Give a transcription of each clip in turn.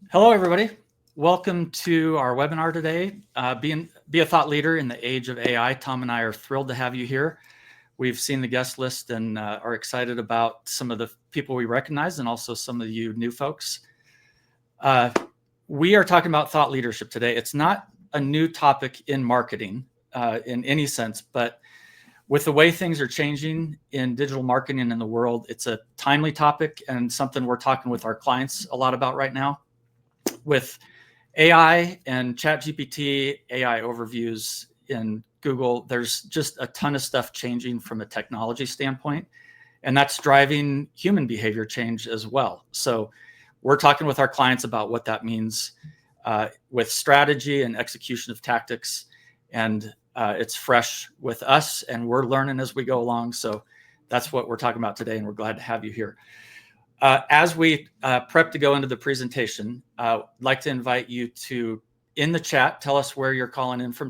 Hello, everybody. Welcome to our webinar today, Be a Thought Leader in the Age of AI. Tom and I are thrilled to have you here. We've seen the guest list and are excited about some of the people we recognize and also some of you new folks. We are talking about thought leadership today. It's not a new topic in marketing in any sense, but with the way things are changing in digital marketing in the world, it's a timely topic and something we're talking with our clients a lot about right now. With AI and ChatGPT, AI overviews in Google, there's just a ton of stuff changing from a technology standpoint, and that's driving human behavior change as well. So we're talking with our clients about what that means with strategy and execution of tactics, and it's fresh with us, and we're learning as we go along. So that's what we're talking about today, and we're glad to have you here. As we prep to go into the presentation, I'd like to invite you to, in the chat, tell us where you're calling in from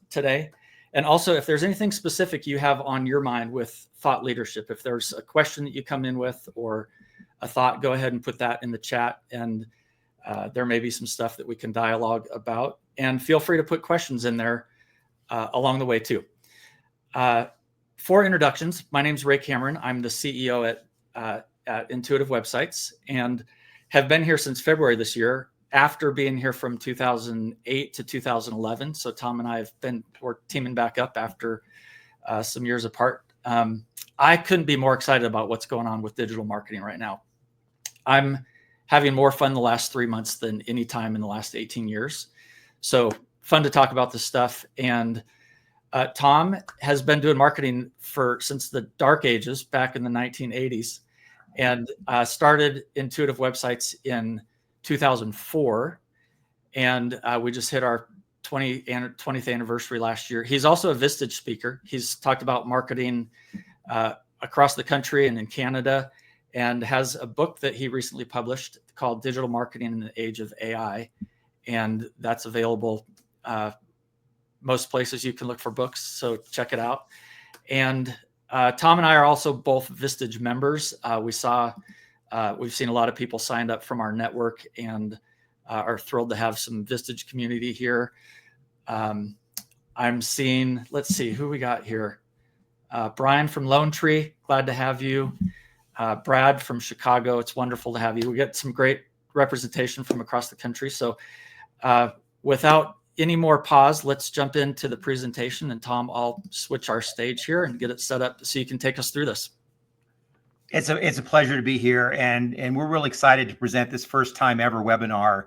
today. And also, if there's anything specific you have on your mind with thought leadership, if there's a question that you come in with or a thought, go ahead and put that in the chat. And there may be some stuff that we can dialogue about. And feel free to put questions in there along the way, too. For introductions, my name's Ray Cameron. I'm the CEO at Intuitive Websites and have been here since February this year, after being here from 2008 to 2011. So Tom and I we're teaming back up after some years apart. I couldn't be more excited about what's going on with digital marketing right now. I'm having more fun the last 3 months than any time in the last 18 years. So fun to talk about this stuff. And Tom has been doing marketing since the dark ages, back in the 1980s. And started Intuitive Websites in 2004. And we just hit our 20th anniversary last year. He's also a Vistage speaker. He's talked about marketing across the country and in Canada, and has a book that he recently published called Digital Marketing in the Age of AI. And that's available most places you can look for books. So check it out. And Tom and I are also both Vistage members. We've seen a lot of people signed up from our network and are thrilled to have some Vistage community here. I'm seeing, let's see who we got here. Brian from Lone Tree, glad to have you. Brad from Chicago, it's wonderful to have you. We get some great representation from across the country. So without any more pause, let's jump into the presentation. And Tom, I'll switch our stage here and get it set up so you can take us through this. It's a pleasure to be here, and we're really excited to present this first time ever webinar.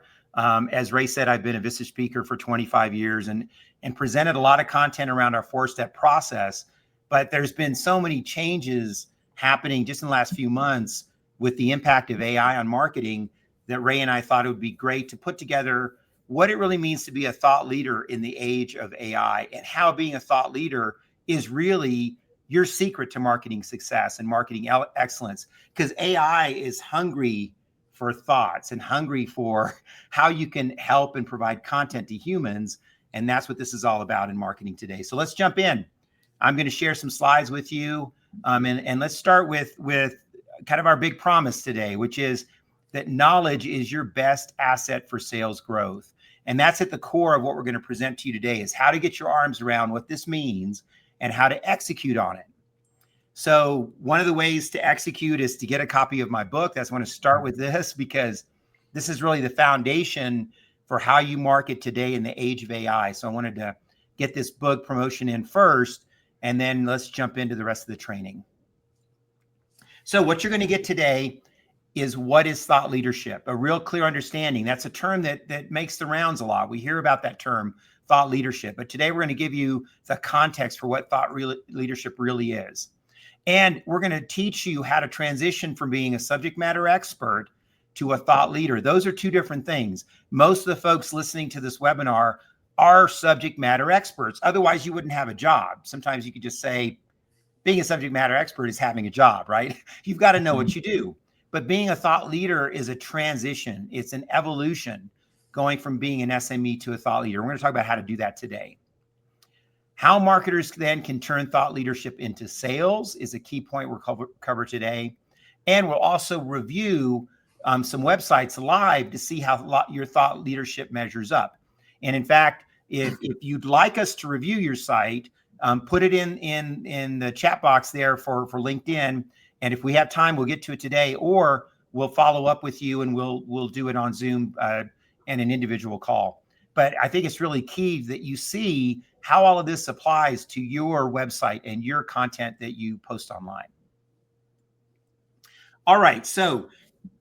As Ray said, I've been a Vistage speaker for 25 years and presented a lot of content around our 4-step process. But there's been so many changes happening just in the last few months with the impact of AI on marketing that Ray and I thought it would be great to put together what it really means to be a thought leader in the age of AI, and how being a thought leader is really your secret to marketing success and marketing excellence. Because AI is hungry for thoughts and hungry for how you can help and provide content to humans. And that's what this is all about in marketing today. So let's jump in. I'm going to share some slides with you. And let's start with kind of our big promise today, which is that knowledge is your best asset for sales growth. And that's at the core of what we're going to present to you today, is how to get your arms around what this means and how to execute on it. So one of the ways to execute is to get a copy of my book. That's why I want to start with this, because this is really the foundation for how you market today in the age of AI. So I wanted to get this book promotion in first, and then let's jump into the rest of the training. So what you're going to get today is what is thought leadership, a real clear understanding. That's a term that makes the rounds a lot. We hear about that term, thought leadership, but today we're going to give you the context for what thought leadership really is. And we're going to teach you how to transition from being a subject matter expert to a thought leader. Those are two different things. Most of the folks listening to this webinar are subject matter experts. Otherwise, you wouldn't have a job. Sometimes you could just say, being a subject matter expert is having a job, right? You've got to know what you do. But being a thought leader is a transition. It's an evolution, going from being an SME to a thought leader. We're going to talk about how to do that today. How marketers then can turn thought leadership into sales is a key point we'll cover today. And we'll also review some websites live to see how your thought leadership measures up. And in fact, if you'd like us to review your site, put it in the chat box there for LinkedIn. And if we have time, we'll get to it today, or we'll follow up with you and we'll do it on Zoom and an individual call. But I think it's really key that you see how all of this applies to your website and your content that you post online. All right, so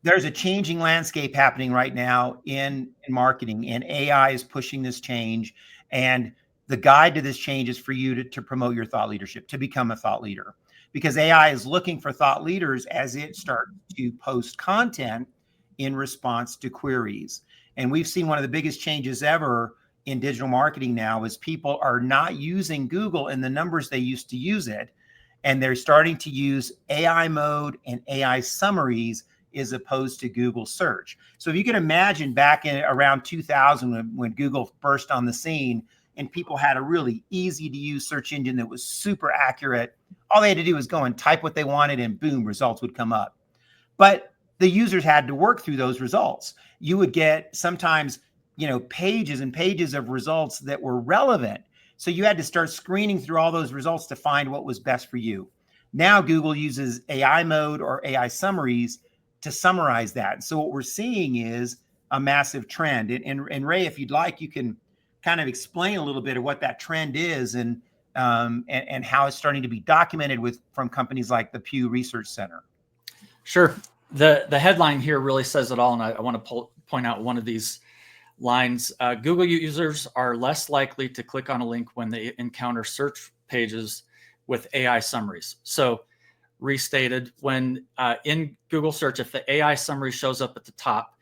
there's a changing landscape happening right now in marketing, and AI is pushing this change. And the guide to this change is for you to promote your thought leadership, to become a thought leader, because AI is looking for thought leaders as it starts to post content in response to queries. And we've seen one of the biggest changes ever in digital marketing now is people are not using Google in the numbers they used to use it. And they're starting to use AI mode and AI summaries as opposed to Google search. So if you can imagine back in around 2000 when Google burst on the scene and people had a really easy to use search engine that was super accurate, all they had to do was go and type what they wanted and boom, results would come up. But the users had to work through those results. You would get sometimes, pages and pages of results that were relevant. So you had to start screening through all those results to find what was best for you. Now Google uses AI mode or AI summaries to summarize that. So what we're seeing is a massive trend. And Ray, if you'd like, you can kind of explain a little bit of what that trend is and how it's starting to be documented from companies like the Pew Research Center. Sure. The headline here really says it all, and I want to point out one of these lines. Google users are less likely to click on a link when they encounter search pages with AI summaries. So restated, when in Google search, if the AI summary shows up at the top,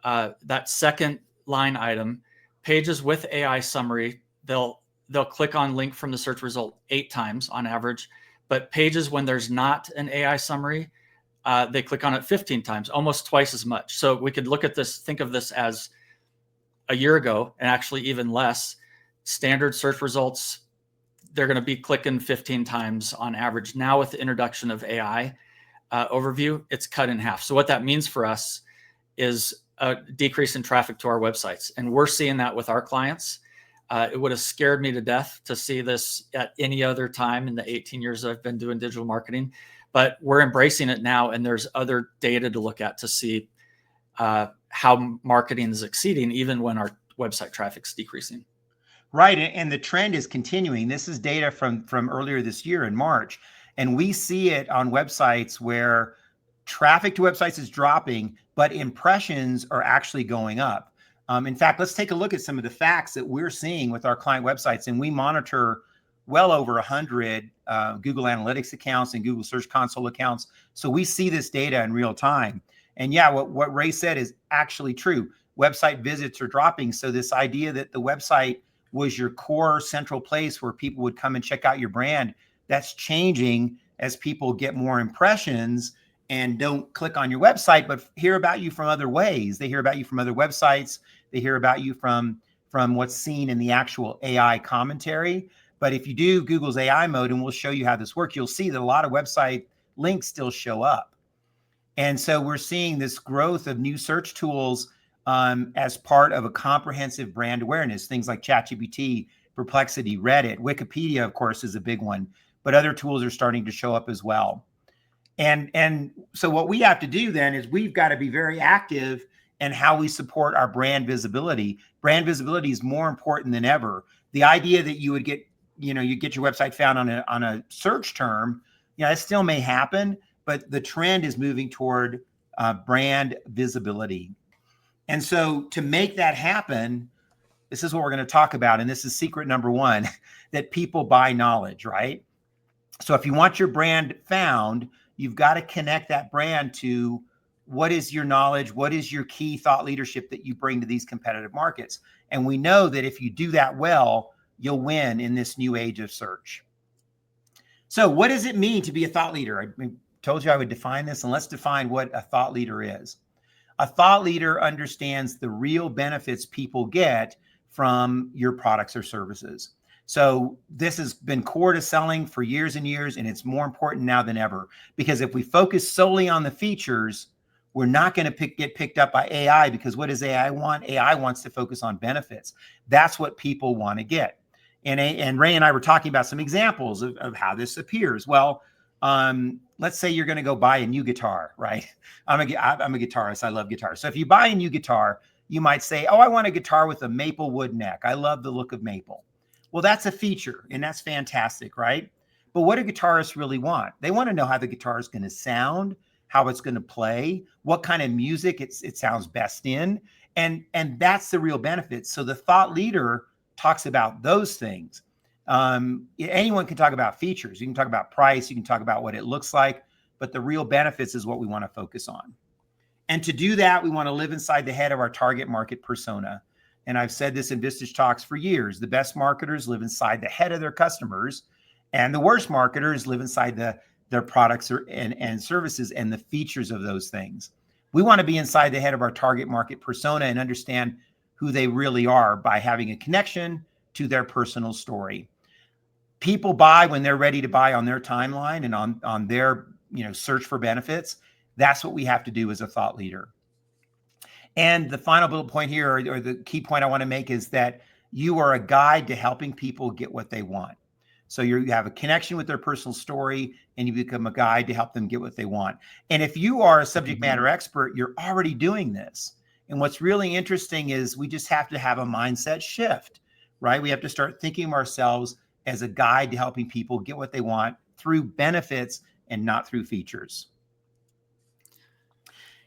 that second line item, pages with AI summary, they'll click on link from the search result 8 times on average. But pages when there's not an AI summary, they click on it 15 times, almost twice as much. So we could look at this, think of this as a year ago, and actually even less. Standard search results, they're going to be clicking 15 times on average. Now with the introduction of AI overview, it's cut in half. So what that means for us is a decrease in traffic to our websites. And we're seeing that with our clients. It would have scared me to death to see this at any other time in the 18 years I've been doing digital marketing, but we're embracing it now. And there's other data to look at to see how marketing is exceeding even when our website traffic's decreasing. Right. And the trend is continuing. This is data from earlier this year in March. And we see it on websites where traffic to websites is dropping, but impressions are actually going up. In fact, let's take a look at some of the facts that we're seeing with our client websites. And we monitor well over 100 Google Analytics accounts and Google Search Console accounts. So we see this data in real time. And yeah, what Ray said is actually true. Website visits are dropping. So this idea that the website was your core central place where people would come and check out your brand, that's changing as people get more impressions and don't click on your website, but hear about you from other ways. They hear about you from other websites. They hear about you from what's seen in the actual AI commentary. But if you do Google's AI mode, and we'll show you how this works, you'll see that a lot of website links still show up. And so we're seeing this growth of new search tools as part of a comprehensive brand awareness. Things like ChatGPT, Perplexity, Reddit, Wikipedia, of course, is a big one, but other tools are starting to show up as well. And so what we have to do then is we've got to be very active in how we support our brand visibility. Brand visibility is more important than ever. The idea that you would get, you get your website found on a search term, it still may happen, but the trend is moving toward brand visibility. And so to make that happen, this is what we're going to talk about. And this is secret number one, that people buy knowledge, right? So if you want your brand found, you've got to connect that brand to what is your knowledge, what is your key thought leadership that you bring to these competitive markets. And we know that if you do that well, you'll win in this new age of search. So what does it mean to be a thought leader? I told you I would define this, and let's define what a thought leader is. A thought leader understands the real benefits people get from your products or services. So this has been core to selling for years and years, and it's more important now than ever, because if we focus solely on the features, We're not going to get picked up by AI, because what does AI want? AI wants to focus on benefits. That's what people want to get. And Ray and I were talking about some examples of how this appears. Well, let's say you're going to go buy a new guitar, right? I'm a guitarist. I love guitars. So if you buy a new guitar, you might say, oh, I want a guitar with a maple wood neck. I love the look of maple. Well, that's a feature, and that's fantastic, right? But what do guitarists really want? They want to know how the guitar is going to sound, how it's going to play, what kind of music it sounds best in. And that's the real benefit. So the thought leader talks about those things. Anyone can talk about features. You can talk about price. You can talk about what it looks like, but the real benefits is what we want to focus on. And to do that, we want to live inside the head of our target market persona. And I've said this in Vistage Talks for years. The best marketers live inside the head of their customers, and the worst marketers live inside their products and services and the features of those things. We want to be inside the head of our target market persona and understand who they really are by having a connection to their personal story. People buy when they're ready to buy on their timeline and on their search for benefits. That's what we have to do as a thought leader. And the final bullet point here, or the key point I want to make, is that you are a guide to helping people get what they want. So you have a connection with their personal story, and you become a guide to help them get what they want. And if you are a subject matter expert, you're already doing this. And what's really interesting is we just have to have a mindset shift, right? We have to start thinking of ourselves as a guide to helping people get what they want through benefits and not through features.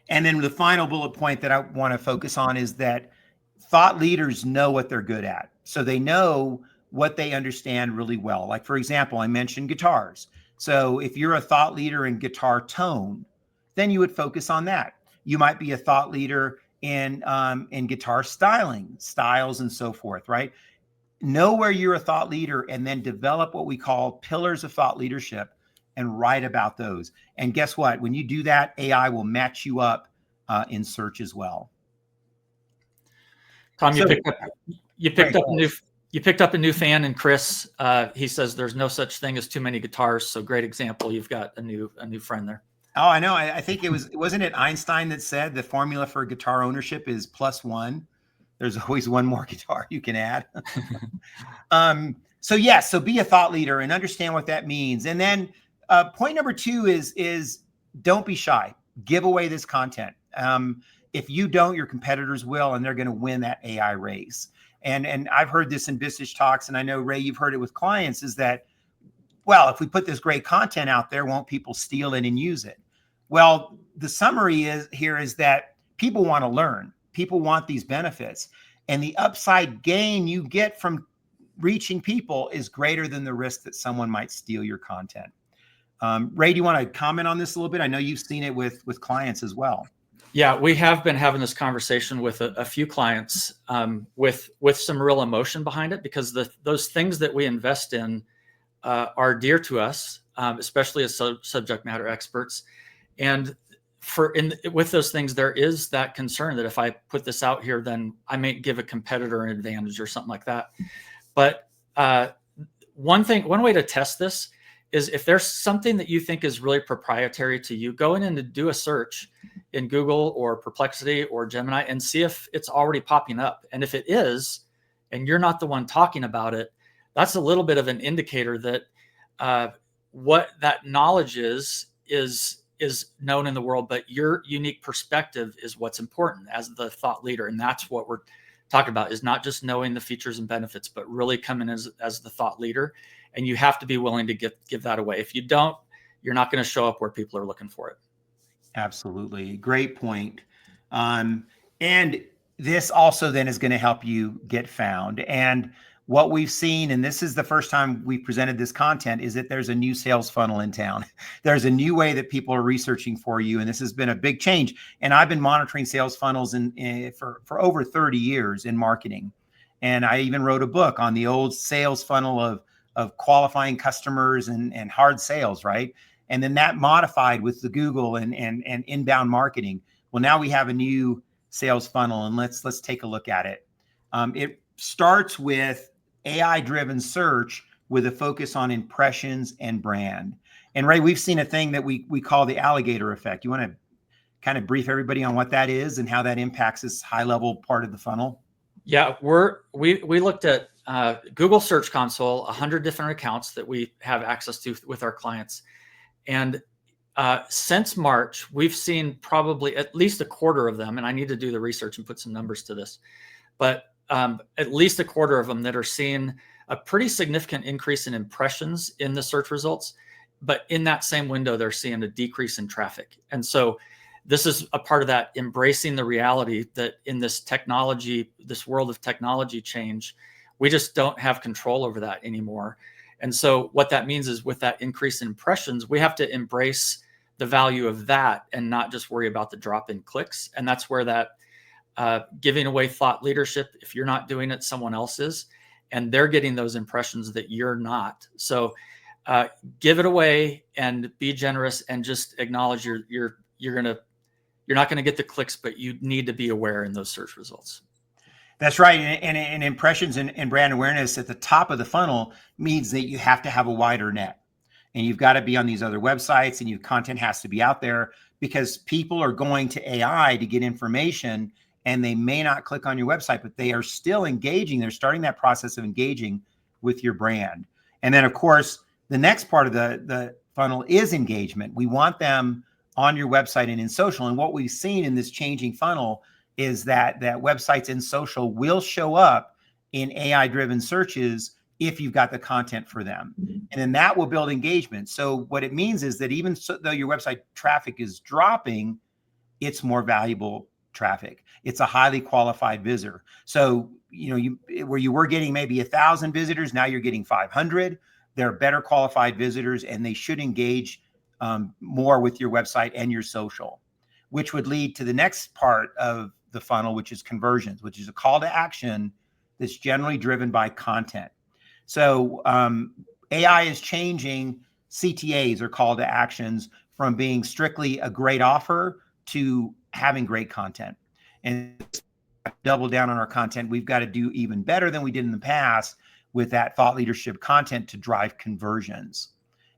And then the final bullet point that I want to focus on is that thought leaders know what they're good at. So they know what they understand really well. Like, for example, I mentioned guitars. So if you're a thought leader in guitar tone, then you would focus on that. You might be a thought leader in guitar styles and so forth, right? Know where you're a thought leader and then develop what we call pillars of thought leadership and write about those. And guess what? When you do that, AI will match you up in search as well. Tom, you picked up a new fan in Chris. He says there's no such thing as too many guitars. So great example. You've got a new friend there. Oh, I know. I think wasn't it Einstein that said the formula for guitar ownership is +1. There's always one more guitar you can add. So be a thought leader and understand what that means. And then point number 2 is don't be shy. Give away this content. If you don't, your competitors will, and they're going to win that AI race. And I've heard this in Vistage Talks, and I know, Ray, you've heard it with clients, is that, well, if we put this great content out there, won't people steal it and use it? Well, the summary is that people want to learn. People want these benefits. And the upside gain you get from reaching people is greater than the risk that someone might steal your content. Ray, do you want to comment on this a little bit? I know you've seen it with clients as well. Yeah, we have been having this conversation with a few clients with some real emotion behind it, because those things that we invest in are dear to us, especially as subject matter experts. And with those things, there is that concern that if I put this out here, then I may give a competitor an advantage or something like that. But one way to test this is if there's something that you think is really proprietary to you, go in and do a search in Google or Perplexity or Gemini and see if it's already popping up. And if it is, and you're not the one talking about it, that's a little bit of an indicator that what that knowledge is known in the world, but your unique perspective is what's important as the thought leader. And that's what we're talking about, is not just knowing the features and benefits, but really coming as the thought leader. And you have to be willing to give that away. If you don't, you're not going to show up where people are looking for it. Absolutely. Great point. And this also then is going to help you get found. And what we've seen, and this is the first time we presented this content, is that there's a new sales funnel in town. There's a new way that people are researching for you. And this has been a big change. And I've been monitoring sales funnels for over 30 years in marketing. And I even wrote a book on the old sales funnel of qualifying customers and hard sales, right? And then that modified with the Google and inbound marketing. Well, now we have a new sales funnel, and let's take a look at it. It starts with AI-driven search with a focus on impressions and brand. And Ray, we've seen a thing that we call the alligator effect. You want to kind of brief everybody on what that is and how that impacts this high level part of the funnel? Yeah, we looked at Google Search Console, 100 different accounts that we have access to with our clients. And since March, we've seen probably at least a quarter of them, and I need to do the research and put some numbers to this, but at least a quarter of them that are seeing a pretty significant increase in impressions in the search results. But in that same window, they're seeing a decrease in traffic. And so this is a part of that embracing the reality that in this technology, this world of technology change, we just don't have control over that anymore. And so what that means is with that increase in impressions, we have to embrace the value of that and not just worry about the drop in clicks. And that's where that giving away thought leadership, if you're not doing it, someone else is, and they're getting those impressions that you're not. So give it away and be generous and just acknowledge you're not going to get the clicks, but you need to be aware in those search results. That's right. And impressions and brand awareness at the top of the funnel means that you have to have a wider net, and you've got to be on these other websites, and your content has to be out there, because people are going to AI to get information, and they may not click on your website, but they are still engaging. They're starting that process of engaging with your brand. And then, of course, the next part of the funnel is engagement. We want them on your website and in social. And what we've seen in this changing funnel is that websites and social will show up in AI-driven searches if you've got the content for them. And then that will build engagement. So what it means is that even though your website traffic is dropping, it's more valuable traffic. It's a highly qualified visitor. So, where you were getting maybe 1,000 visitors, now you're getting 500. They're better qualified visitors, and they should engage more with your website and your social, which would lead to the next part of the funnel, which is conversions, which is a call to action that's generally driven by content. So AI is changing CTAs, or call to actions, from being strictly a great offer to having great content. And double down on our content, we've got to do even better than we did in the past with that thought leadership content to drive conversions.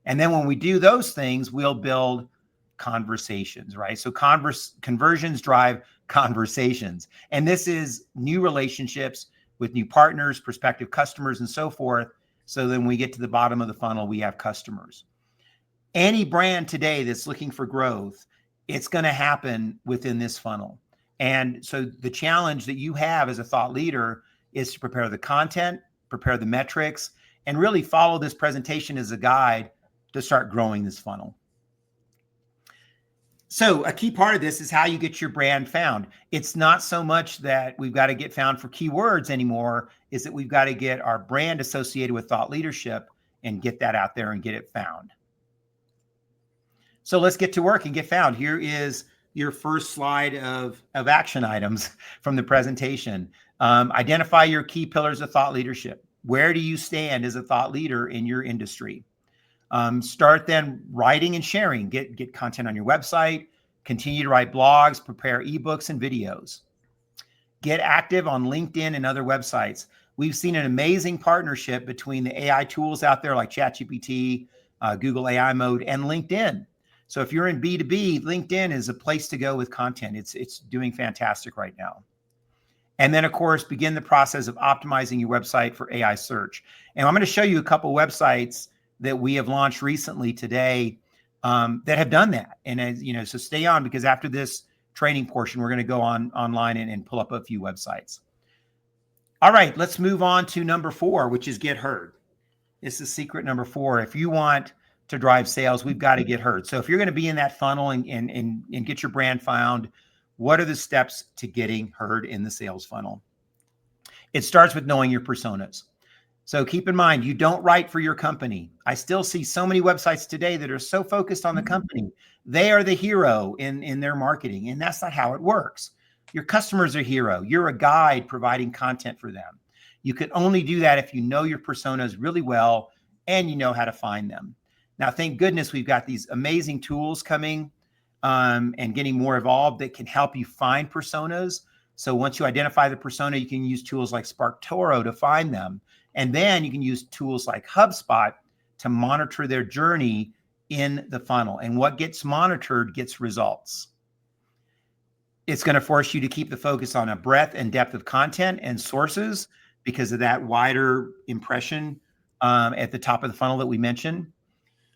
And then when we do those things, we'll build conversations, right? So conversions drive conversations. And this is new relationships with new partners, prospective customers, and so forth. So then we get to the bottom of the funnel, we have customers. Any brand today that's looking for growth, it's going to happen within this funnel. And so the challenge that you have as a thought leader is to prepare the content, prepare the metrics, and really follow this presentation as a guide to start growing this funnel. So a key part of this is how you get your brand found. It's not so much that we've got to get found for keywords anymore, is that we've got to get our brand associated with thought leadership and get that out there and get it found. So let's get to work and get found. Here is your first slide of action items from the presentation. Identify your key pillars of thought leadership. Where do you stand as a thought leader in your industry? Start then writing and sharing. Get content on your website. Continue to write blogs, prepare ebooks and videos. Get active on LinkedIn and other websites. We've seen an amazing partnership between the AI tools out there like ChatGPT, Google AI Mode, and LinkedIn. So if you're in B2B, LinkedIn is a place to go with content. It's doing fantastic right now. And then, of course, begin the process of optimizing your website for AI search. And I'm going to show you a couple websites that we have launched recently today that have done that. And as you know, so stay on, because after this training portion, we're going to go online and pull up a few websites. All right, let's move on to number 4, which is get heard. This is secret number 4. If you want to drive sales, we've got to get heard. So if you're going to be in that funnel and get your brand found, what are the steps to getting heard in the sales funnel? It starts with knowing your personas. So keep in mind, you don't write for your company. I still see so many websites today that are so focused on the company. They are the hero in their marketing, and that's not how it works. Your customers are hero. You're a guide providing content for them. You can only do that if you know your personas really well and you know how to find them. Now, thank goodness we've got these amazing tools coming and getting more evolved that can help you find personas. So once you identify the persona, you can use tools like SparkToro to find them. And then you can use tools like HubSpot to monitor their journey in the funnel. And what gets monitored gets results. It's going to force you to keep the focus on a breadth and depth of content and sources because of that wider impression at the top of the funnel that we mentioned.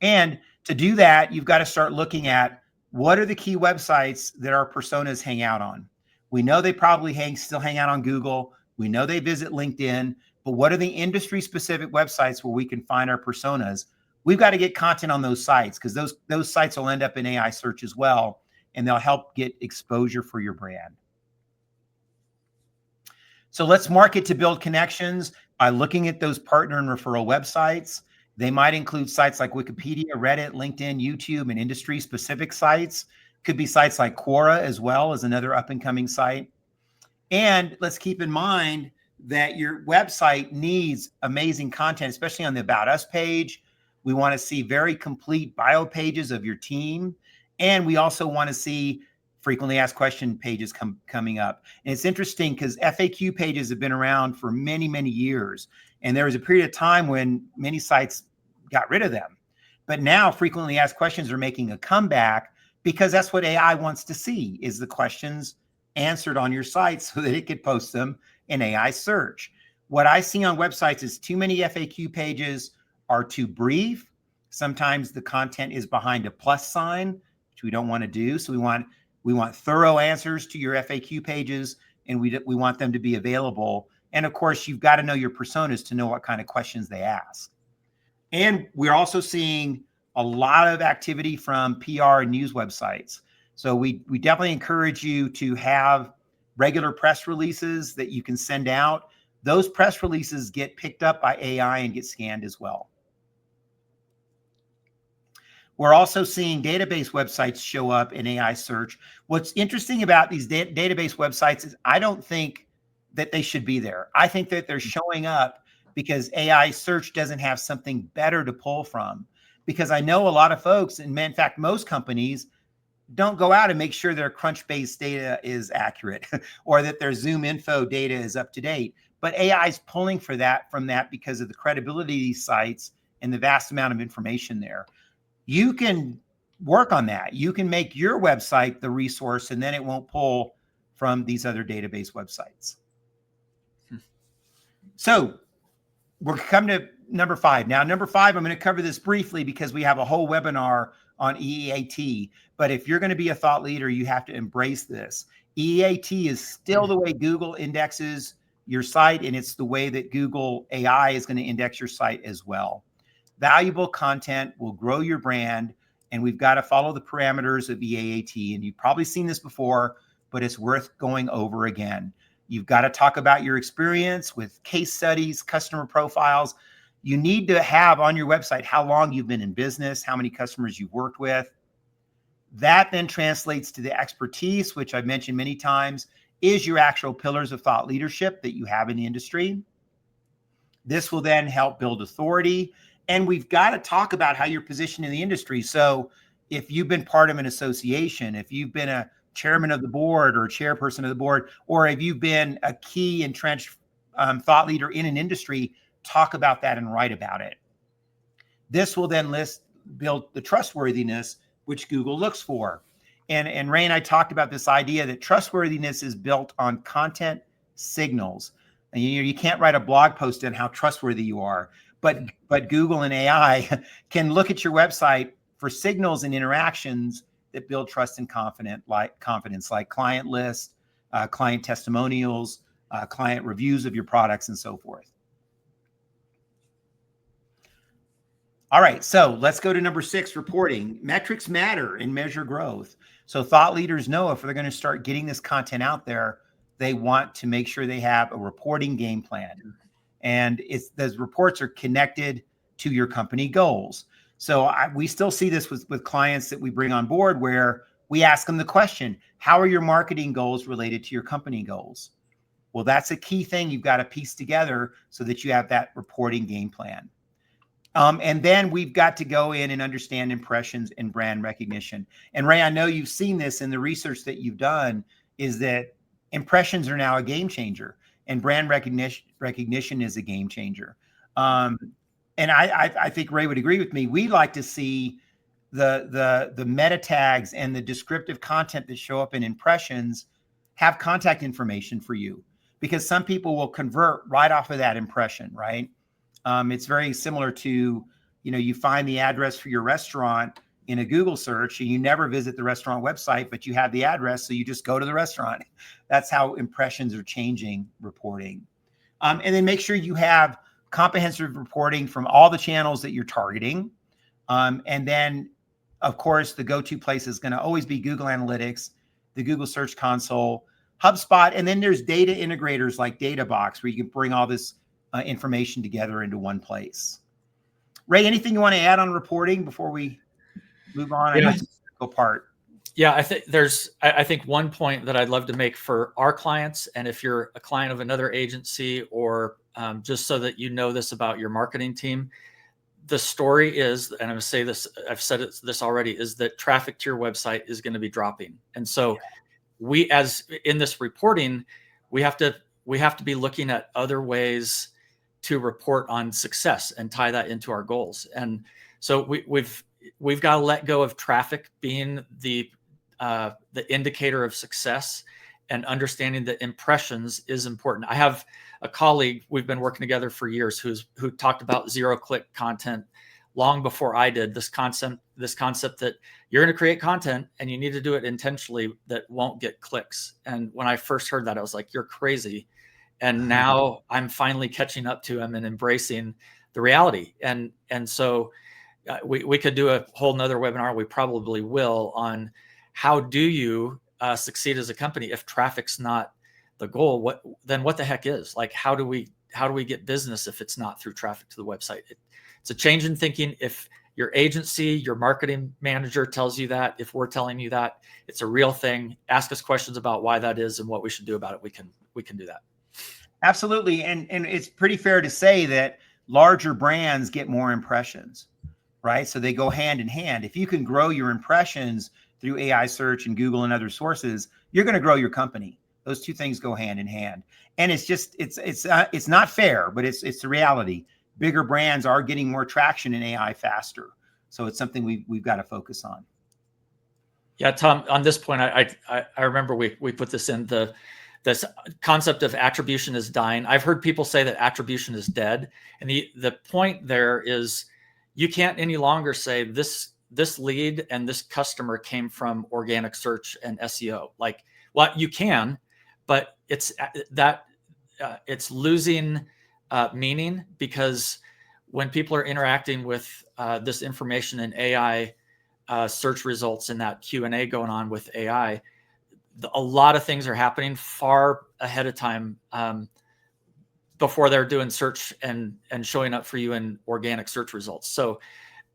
And to do that, you've got to start looking at what are the key websites that our personas hang out on. We know they probably still hang out on Google. We know they visit LinkedIn, but what are the industry specific websites where we can find our personas? We've got to get content on those sites because those sites will end up in AI search as well, and they'll help get exposure for your brand. So let's market to build connections by looking at those partner and referral websites. They might include sites like Wikipedia, Reddit, LinkedIn, YouTube, and industry specific sites. Could be sites like Quora as well as another up and coming site. And let's keep in mind that your website needs amazing content, especially on the About Us page. We want to see very complete bio pages of your team. And we also want to see frequently asked question pages coming up. And it's interesting because FAQ pages have been around for many, many years. And there was a period of time when many sites got rid of them. But now frequently asked questions are making a comeback because that's what AI wants to see, is the questions answered on your site so that it could post them in AI search. What I see on websites is too many FAQ pages are too brief. Sometimes the content is behind a plus sign, which we don't want to do. So we want thorough answers to your FAQ pages, and we want them to be available. And of course, you've got to know your personas to know what kind of questions they ask. And we're also seeing a lot of activity from PR and news websites. So we definitely encourage you to have regular press releases that you can send out. Those press releases get picked up by AI and get scanned as well. We're also seeing database websites show up in AI search. What's interesting about these database websites is I don't think that they should be there. I think that they're showing up because AI search doesn't have something better to pull from. Because I know a lot of folks, and in fact, most companies don't go out and make sure their Crunchbase data is accurate or that their ZoomInfo data is up to date. But AI is pulling from that because of the credibility of these sites and the vast amount of information there. You can work on that. You can make your website the resource, and then it won't pull from these other database websites. So we're coming to number 5. Now, number 5, I'm going to cover this briefly because we have a whole webinar on EAT. But if you're going to be a thought leader, you have to embrace this. EAT is still the way Google indexes your site, and it's the way that Google AI is going to index your site as well. Valuable content will grow your brand, and we've got to follow the parameters of EAT. And you've probably seen this before, but it's worth going over again. You've got to talk about your experience with case studies, customer profiles. You need to have on your website how long you've been in business, how many customers you've worked with. That then translates to the expertise, which I've mentioned many times, is your actual pillars of thought leadership that you have in the industry. This will then help build authority. And we've got to talk about how you're positioned in the industry. So if you've been part of an association, if you've been a chairman of the board or a chairperson of the board, or if you've been a key entrenched thought leader in an industry, talk about that and write about it. This will then build the trustworthiness which Google looks for. And Ray and I talked about this idea that trustworthiness is built on content signals. And you can't write a blog post on how trustworthy you are, but Google and AI can look at your website for signals and interactions that build trust and confidence, like client lists, client testimonials, client reviews of your products, and so forth. All right, so let's go to number 6, reporting. Metrics matter and measure growth. So thought leaders know if they're going to start getting this content out there, they want to make sure they have a reporting game plan. And those reports are connected to your company goals. So we still see this with clients that we bring on board where we ask them the question, how are your marketing goals related to your company goals? Well, that's a key thing you've got to piece together so that you have that reporting game plan. And then we've got to go in and understand impressions and brand recognition. And Ray, I know you've seen this in the research that you've done, is that impressions are now a game changer and brand recognition is a game changer. And I think Ray would agree with me. We like to see the meta tags and the descriptive content that show up in impressions have contact information for you, because some people will convert right off of that impression, right? It's very similar to, you find the address for your restaurant in a Google search and you never visit the restaurant website, but you have the address, so you just go to the restaurant. That's how impressions are changing reporting. And then make sure you have comprehensive reporting from all the channels that you're targeting. And then, of course, the go-to place is going to always be Google Analytics, the Google Search Console, HubSpot, and then there's data integrators like DataBox, where you can bring all this information together into one place. Ray, anything you want to add on reporting before we move on? Yeah. I know it's a critical part. Yeah, I think one point that I'd love to make for our clients, and if you're a client of another agency, or just so that you know this about your marketing team, the story is, and I'm going to say this, I've said this already, is that traffic to your website is going to be dropping. And so we, as in this reporting, we have to be looking at other ways to report on success and tie that into our goals. And so we've got to let go of traffic being the indicator of success, and understanding that impressions is important. I have a colleague, we've been working together for years, who talked about zero-click content long before I did. This concept that you're going to create content and you need to do it intentionally that won't get clicks. And when I first heard that, I was like, you're crazy. And now I'm finally catching up to him and embracing the reality. And so we could do a whole nother webinar, we probably will, on how do you succeed as a company if traffic's not the goal. What the heck is? Like, how do we get business if it's not through traffic to the website? It's a change in thinking. If your agency, your marketing manager tells you that, if we're telling you that, it's a real thing. Ask us questions about why that is and what we should do about it. We can do that. Absolutely. And it's pretty fair to say that larger brands get more impressions, right? So they go hand in hand. If you can grow your impressions through AI search and Google and other sources, you're going to grow your company. Those two things go hand in hand. And it's not fair, but it's the reality. Bigger brands are getting more traction in AI faster. So it's something we've got to focus on. Yeah, Tom, on this point, I remember we put this in this concept of attribution is dying. I've heard people say that attribution is dead. And the point there is, you can't any longer say this lead and this customer came from organic search and SEO. Like, well, you can, but it's losing meaning, because when people are interacting with this information in AI search results and that Q&A going on with AI, a lot of things are happening far ahead of time before they're doing search and showing up for you in organic search results. So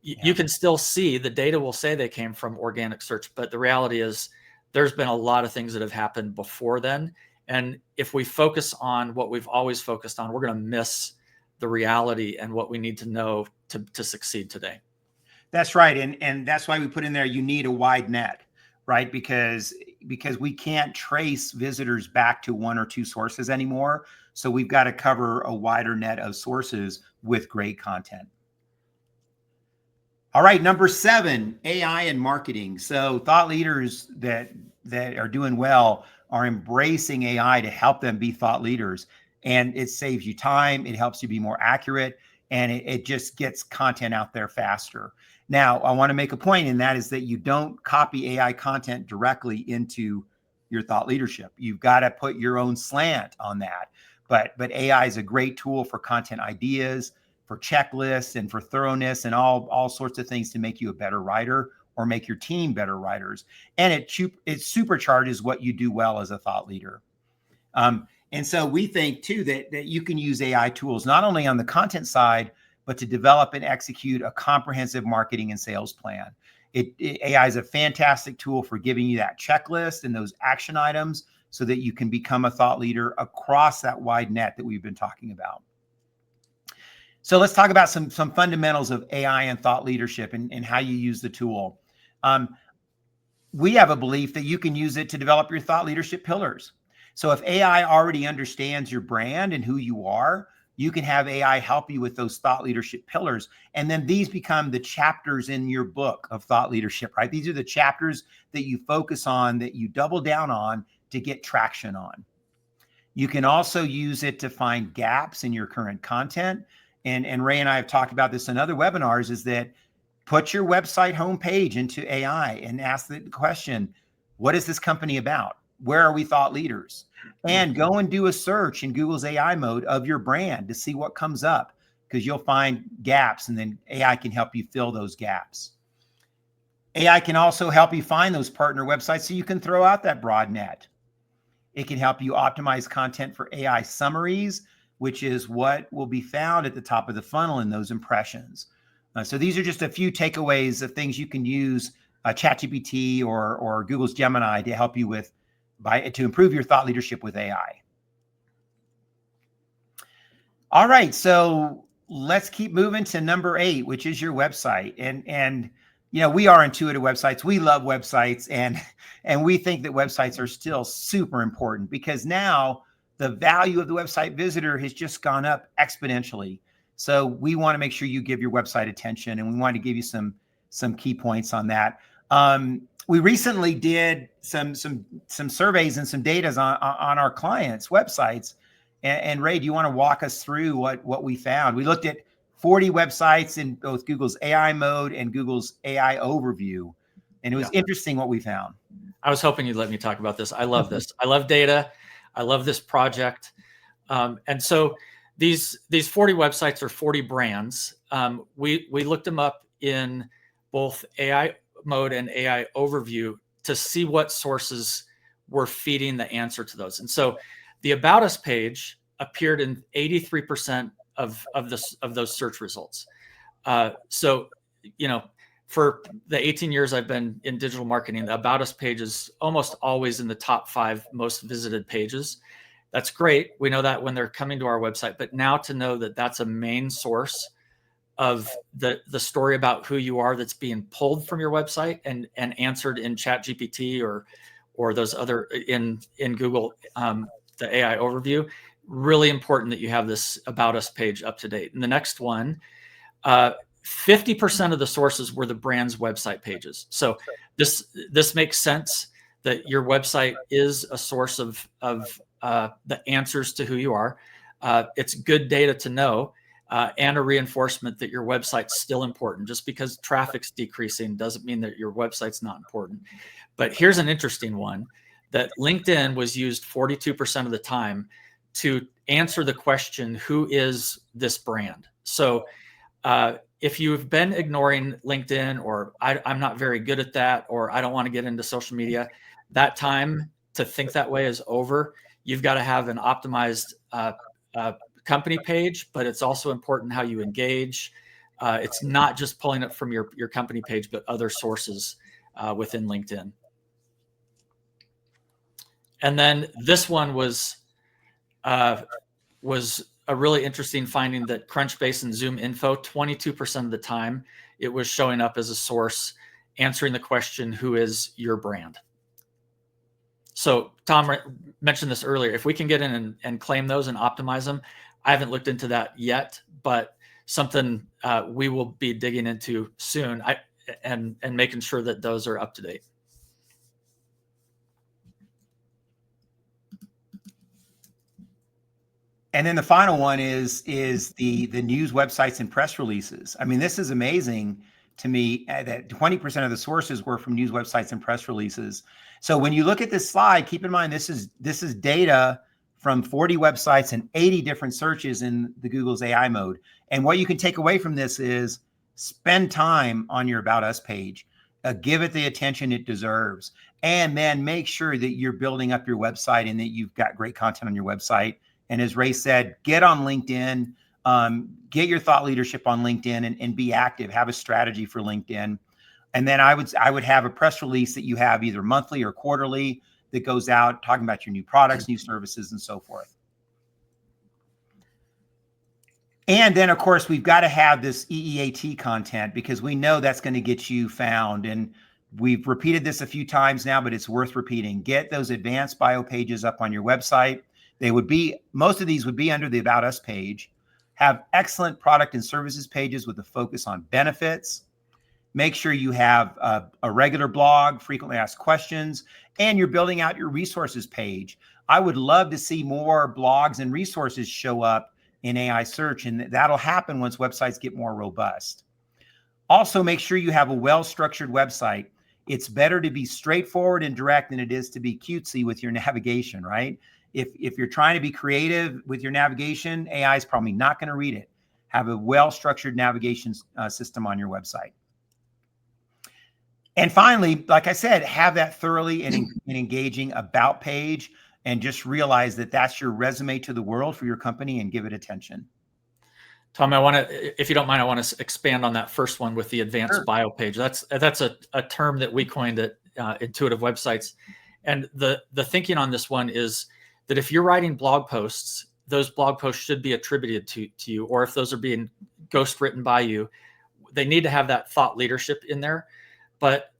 you can still see the data will say they came from organic search, but the reality is there's been a lot of things that have happened before then. And if we focus on what we've always focused on, we're going to miss the reality and what we need to know to succeed today. That's right. And that's why we put in there, you need a wide net, right? Because we can't trace visitors back to one or two sources anymore. So we've got to cover a wider net of sources with great content. All right, number 7, AI and marketing. So thought leaders that are doing well are embracing AI to help them be thought leaders. And it saves you time, it helps you be more accurate, and it just gets content out there faster. Now, I want to make a point, and that is that you don't copy AI content directly into your thought leadership. You've got to put your own slant on that. But AI is a great tool for content ideas, for checklists, and for thoroughness, and all sorts of things to make you a better writer or make your team better writers. And it supercharges what you do well as a thought leader. And so we think too that you can use AI tools not only on the content side, but to develop and execute a comprehensive marketing and sales plan. AI is a fantastic tool for giving you that checklist and those action items so that you can become a thought leader across that wide net that we've been talking about. So let's talk about some fundamentals of AI and thought leadership and how you use the tool. We have a belief that you can use it to develop your thought leadership pillars. So if AI already understands your brand and who you are, you can have AI help you with those thought leadership pillars. And then these become the chapters in your book of thought leadership, right? These are the chapters that you focus on, that you double down on, to get traction on. You can also use it to find gaps in your current content. And Ray and I have talked about this in other webinars, is that put your website homepage into AI and ask the question, what is this company about? Where are we thought leaders? And go and do a search in Google's AI mode of your brand to see what comes up, because you'll find gaps, and then AI can help you fill those gaps. AI can also help you find those partner websites so you can throw out that broad net. It can help you optimize content for AI summaries, which is what will be found at the top of the funnel in those impressions. So these are just a few takeaways of things you can use ChatGPT or Google's Gemini to help you with, to improve your thought leadership with AI. All right, so let's keep moving to number 8, which is your website. And you know, we are Intuitive Websites. We love websites, and we think that websites are still super important, because now the value of the website visitor has just gone up exponentially. So we want to make sure you give your website attention, and we want to give you some key points on that. We recently did some surveys and some data on our clients' websites. And Ray, do you want to walk us through what we found? We looked at 40 websites in both Google's AI mode and Google's AI overview. And it was interesting what we found. I was hoping you'd let me talk about this. I love this. I love data. I love this project. And so these 40 websites are 40 brands. We looked them up in both AI mode and AI overview to see what sources were feeding the answer to those. And so the About Us page appeared in 83% of those search results. So, you know, for the 18 years I've been in digital marketing, the About Us page is almost always in the top 5 most visited pages. That's great. We know that when they're coming to our website, but now to know that that's a main source of the story about who you are that's being pulled from your website and answered in ChatGPT or those other in Google, the AI overview, really important that you have this About Us page up to date. And the next one, 50% of the sources were the brand's website pages. So this makes sense that your website is a source of the answers to who you are. It's good data to know, and a reinforcement that your website's still important. Just because traffic's decreasing doesn't mean that your website's not important. But here's an interesting one, that LinkedIn was used 42% of the time to answer the question, who is this brand? So if you've been ignoring LinkedIn, or I'm not very good at that, or I don't want to get into social media, that time to think that way is over. You've got to have an optimized company page, but it's also important how you engage. It's not just pulling it from your company page, but other sources within LinkedIn. And then this one was a really interesting finding, that Crunchbase and ZoomInfo, 22% of the time, it was showing up as a source answering the question, who is your brand? So Tom mentioned this earlier. If we can get in and claim those and optimize them, I haven't looked into that yet, but something we will be digging into soon, and making sure that those are up to date. And then the final one is the news websites and press releases. I mean, this is amazing to me that 20% of the sources were from news websites and press releases. So when you look at this slide, keep in mind this is data from 40 websites and 80 different searches in the Google's AI mode. And what you can take away from this is spend time on your About Us page, give it the attention it deserves, and then make sure that you're building up your website and that you've got great content on your website. And as Ray said, get on LinkedIn, get your thought leadership on LinkedIn, and be active. Have a strategy for LinkedIn. And then I would have a press release that you have either monthly or quarterly that goes out talking about your new products, new services, and so forth. And then, of course, we've got to have this EEAT content, because we know that's going to get you found. And we've repeated this a few times now, but it's worth repeating. Get those advanced bio pages up on your website. Most of these would be under the About Us page. Have excellent product and services pages with a focus on benefits. Make sure you have a regular blog, frequently asked questions, and you're building out your resources page. I would love to see more blogs and resources show up in AI search, and that'll happen once websites get more robust. Also, make sure you have a well-structured website. It's better to be straightforward and direct than it is to be cutesy with your navigation, right? If you're trying to be creative with your navigation, AI is probably not going to read it. Have a well-structured navigation system on your website. And finally, like I said, have that thoroughly and engaging about page, and just realize that that's your resume to the world for your company, and give it attention. Tom, I want to, if you don't mind, I want to expand on that first one with the advanced Sure. bio page. That's a term that we coined at Intuitive Websites. And the thinking on this one is that if you're writing blog posts, those blog posts should be attributed to you, or if those are being ghost written by you, they need to have that thought leadership in there. But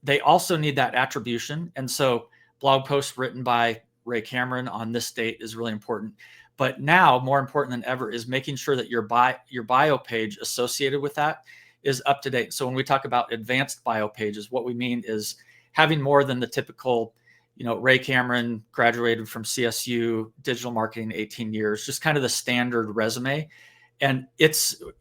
they also need that attribution. And so blog posts written by Ray Cameron on this date is really important. But now, more important than ever, is making sure that your bio page associated with that is up to date. So when we talk about advanced bio pages, what we mean is having more than the typical, Ray Cameron graduated from CSU, digital marketing, 18 years, just kind of the standard resume. And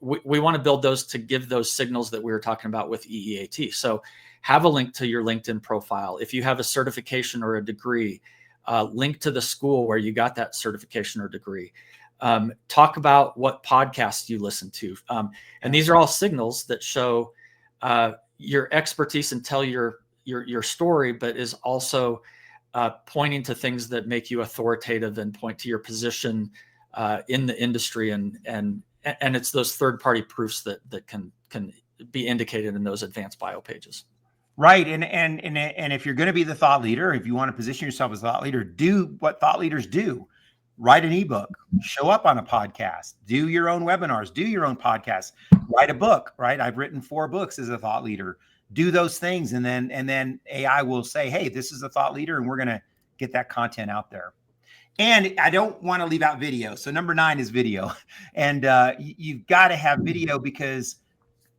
we want to build those to give those signals that we were talking about with EEAT. So have a link to your LinkedIn profile. If you have a certification or a degree, link to the school where you got that certification or degree. Talk about what podcasts you listen to. And these are all signals that show your expertise and tell your story, but is also pointing to things that make you authoritative and point to your position in the industry. And it's those third-party proofs that can be indicated in those advanced bio pages. Right. And if you're going to be the thought leader, if you want to position yourself as a thought leader, do what thought leaders do. Write an ebook, show up on a podcast, do your own webinars, do your own podcasts, write a book, right? I've written 4 books as a thought leader. Do those things. And then AI will say, hey, this is a thought leader, and we're going to get that content out there. And I don't want to leave out video. So number 9 is video. And you've got to have video because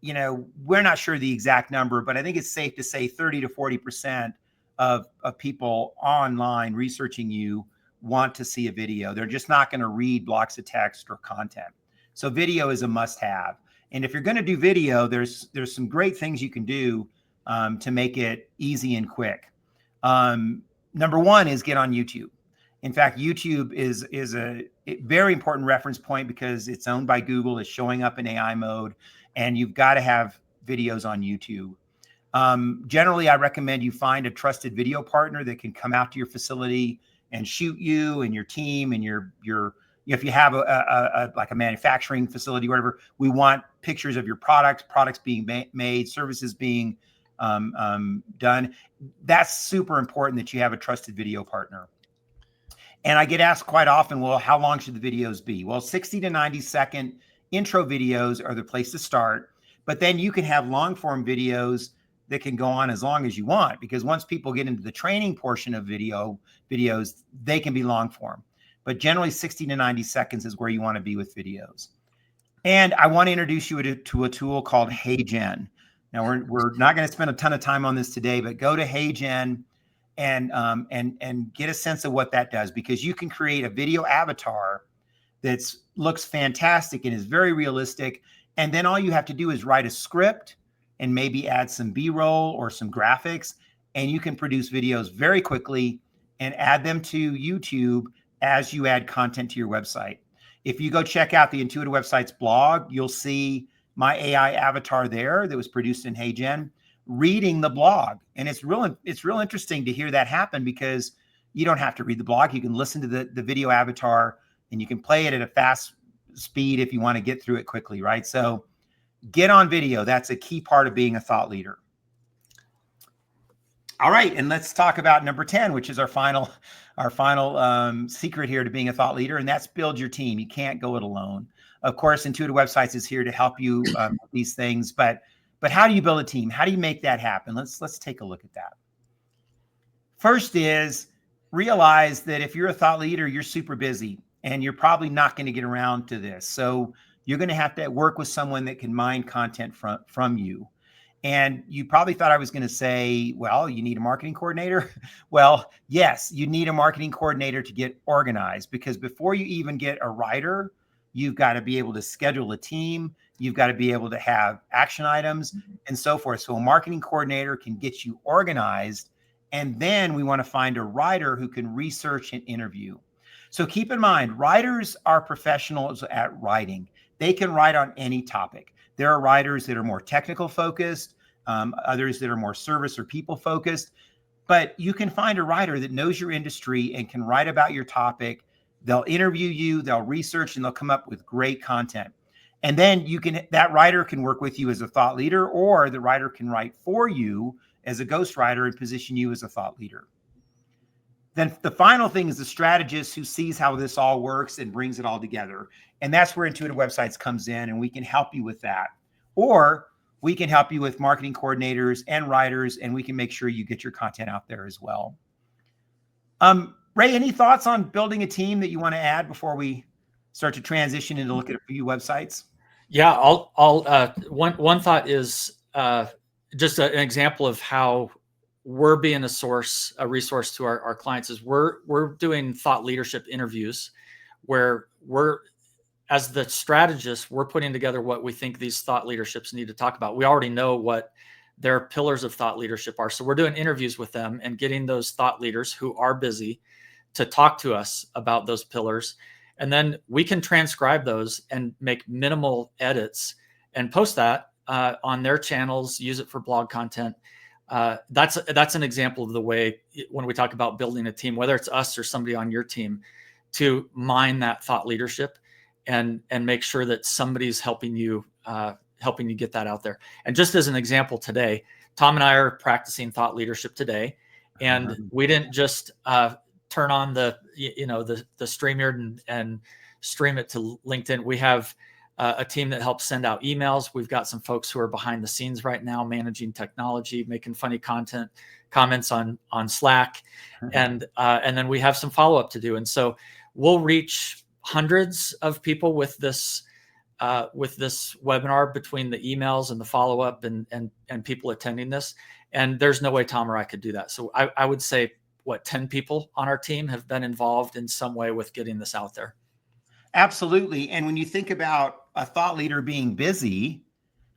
we're not sure the exact number, but I think it's safe to say 30 to 40% of people online researching you want to see a video. They're just not going to read blocks of text or content. So video is a must-have. And if you're going to do video, there's some great things you can do to make it easy and quick. Number 1 is get on YouTube. In fact, YouTube is a very important reference point because it's owned by Google. It's showing up in AI mode. And you've got to have videos on YouTube. Generally, I recommend you find a trusted video partner that can come out to your facility and shoot you and your team and your if you have like a manufacturing facility, whatever. We want pictures of your products being made, services being done. That's super important that you have a trusted video partner. And I get asked quite often, well, how long should the videos be? Well, 60 to 90 second intro videos are the place to start, but then you can have long form videos that can go on as long as you want, because once people get into the training portion of videos, they can be long form, but generally 60 to 90 seconds is where you want to be with videos. And I want to introduce you to a tool called HeyGen. Now we're not going to spend a ton of time on this today, but go to HeyGen and get a sense of what that does, because you can create a video avatar that looks fantastic and is very realistic. And then all you have to do is write a script and maybe add some B-roll or some graphics, and you can produce videos very quickly and add them to YouTube as you add content to your website. If you go check out the Intuitive Websites blog, you'll see my AI avatar there that was produced in HeyGen reading the blog. And it's real interesting to hear that happen, because you don't have to read the blog. You can listen to the video avatar, and you can play it at a fast speed if you want to get through it quickly, right? So get on video. That's a key part of being a thought leader. All right, and let's talk about number 10, which is our final secret here to being a thought leader, and that's build your team. You can't go it alone. Of course, Intuitive Websites is here to help you with these things, but how do you build a team? How do you make that happen? Let's take a look at that. First is realize that if you're a thought leader, you're super busy, and you're probably not going to get around to this. So you're going to have to work with someone that can mine content from you. And you probably thought I was going to say, well, you need a marketing coordinator. Well, yes, you need a marketing coordinator to get organized, because before you even get a writer, you've got to be able to schedule a team. You've got to be able to have action items and so forth. So a marketing coordinator can get you organized. And then we want to find a writer who can research and interview. So keep in mind, writers are professionals at writing. They can write on any topic. There are writers that are more technical focused, others that are more service or people focused, but you can find a writer that knows your industry and can write about your topic. They'll interview you, they'll research, and they'll come up with great content. And then that writer can work with you as a thought leader, or the writer can write for you as a ghostwriter and position you as a thought leader. Then the final thing is the strategist who sees how this all works and brings it all together. And that's where Intuitive Websites comes in, and we can help you with that. Or we can help you with marketing coordinators and writers, and we can make sure you get your content out there as well. Ray, any thoughts on building a team that you want to add before we start to transition into look at a few websites? Yeah, one thought is just an example of how we're being a resource to our clients is we're doing thought leadership interviews where as the strategist, we're putting together what we think these thought leaderships need to talk about. We already know what their pillars of thought leadership are. So we're doing interviews with them and getting those thought leaders who are busy to talk to us about those pillars. And then we can transcribe those and make minimal edits and post that on their channels, use it for blog content. That's an example of the way when we talk about building a team, whether it's us or somebody on your team, to mine that thought leadership and make sure that somebody's helping you get that out there. And just as an example today, Tom and I are practicing thought leadership today, and we didn't just turn on the StreamYard and stream it to LinkedIn. We have a team that helps send out emails. We've got some folks who are behind the scenes right now, managing technology, making funny comments on Slack, and then we have some follow up to do. And so we'll reach hundreds of people with this webinar between the emails and the follow up and people attending this. And there's no way Tom or I could do that. So I would say 10 people on our team have been involved in some way with getting this out there. Absolutely. And when you think about a thought leader being busy,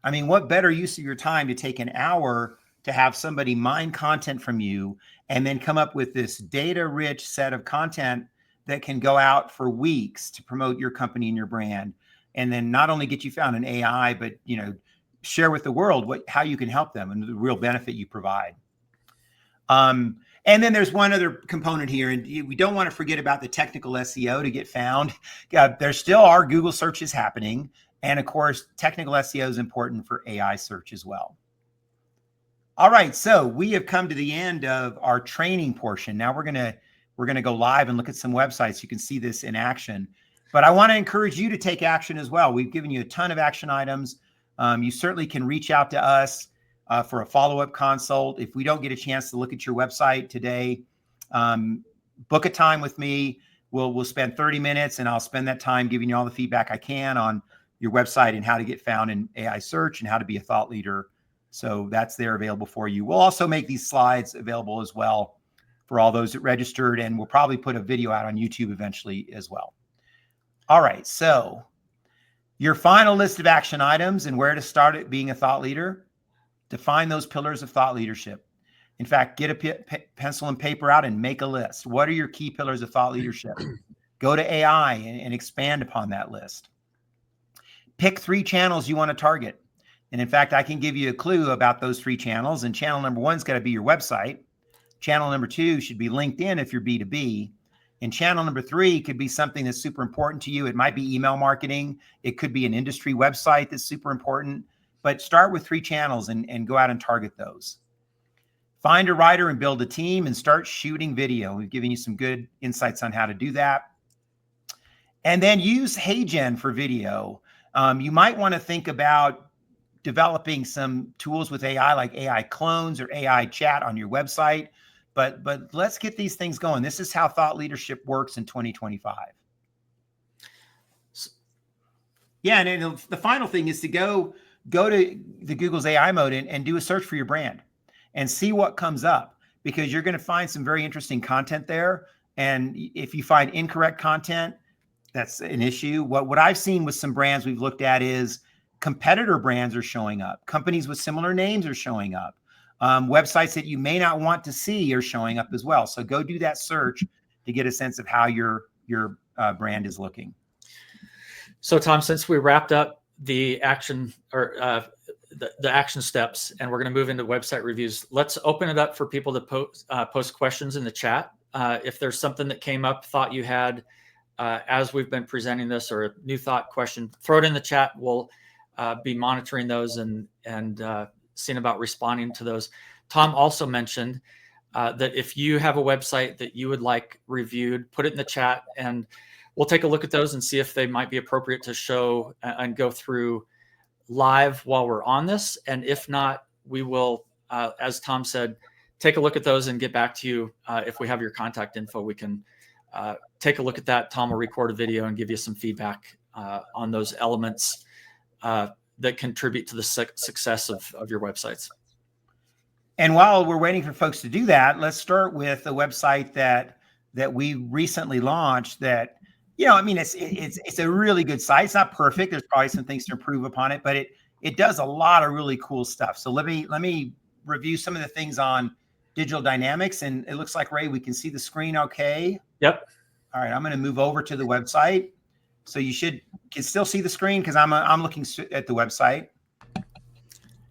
I mean, what better use of your time to take an hour to have somebody mine content from you and then come up with this data-rich set of content that can go out for weeks to promote your company and your brand, and then not only get you found in AI, but share with the world how you can help them and the real benefit you provide. And then there's one other component here, and we don't want to forget about the technical SEO to get found. There still are Google searches happening. And of course, technical SEO is important for AI search as well. All right, so we have come to the end of our training portion. Now we're gonna go live and look at some websites. You can see this in action. But I want to encourage you to take action as well. We've given you a ton of action items. You certainly can reach out to us for a follow-up consult. If we don't get a chance to look at your website today, book a time with me. We'll spend 30 minutes, and I'll spend that time giving you all the feedback I can on your website and how to get found in AI search and how to be a thought leader. So that's there available for you. We'll also make these slides available as well for all those that registered, and we'll probably put a video out on YouTube eventually as well. All right, so your final list of action items and where to start at being a thought leader. Define those pillars of thought leadership. In fact, get a pencil and paper out and make a list. What are your key pillars of thought leadership? Go to AI and expand upon that list. Pick 3 channels you want to target. And in fact, I can give you a clue about those 3 channels. And channel number 1's got to be your website. Channel number 2 should be LinkedIn if you're B2B. And channel number 3 could be something that's super important to you. It might be email marketing. It could be an industry website that's super important. But start with 3 channels and go out and target those. Find a writer and build a team and start shooting video. We've given you some good insights on how to do that. And then use HeyGen for video. You might want to think about developing some tools with AI like AI clones or AI chat on your website. But let's get these things going. This is how thought leadership works in 2025. Yeah, and the final thing is to go go to the Google's AI mode and do a search for your brand and see what comes up, because you're going to find some very interesting content there. And if you find incorrect content, that's an issue. What I've seen with some brands we've looked at is competitor brands are showing up. Companies with similar names are showing up. Websites that you may not want to see are showing up as well. So go do that search to get a sense of how your brand is looking. So Tom, since we wrapped up the action or the action steps, and we're going to move into website reviews, let's open it up for people to post questions in the chat. If there's something that came up, thought you had as we've been presenting this, or a new thought, question, throw it in the chat. We'll be monitoring those and seeing about responding to those. Tom also mentioned that if you have a website that you would like reviewed, put it in the chat, and we'll take a look at those and see if they might be appropriate to show and go through live while we're on this. And if not, we will, as Tom said, take a look at those and get back to you. If we have your contact info, we can take a look at that. Tom will record a video and give you some feedback on those elements that contribute to the success of your websites. And while we're waiting for folks to do that, let's start with a website that we recently launched that, I mean, it's a really good site. It's not perfect. There's probably some things to improve upon it, but it does a lot of really cool stuff. So let me review some of the things on Digital Dynamics, and it looks like, Ray, we can see the screen okay. Yep. All right, I'm going to move over to the website. So you can still see the screen because I'm looking at the website.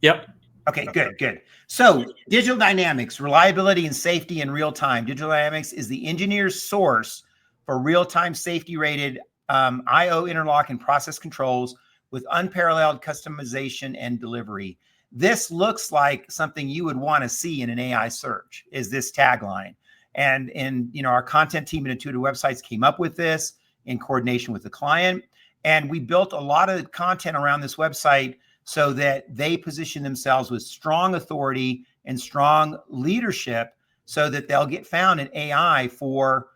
Yep. Okay, good. So Digital Dynamics, reliability and safety in real time. Digital Dynamics is the engineer's source for real-time safety-rated I/O interlock and process controls with unparalleled customization and delivery. This looks like something you would want to see in an AI search, is this tagline. And our content team at Intuitive Websites came up with this in coordination with the client. And we built a lot of content around this website so that they position themselves with strong authority and strong leadership so that they'll get found in AI for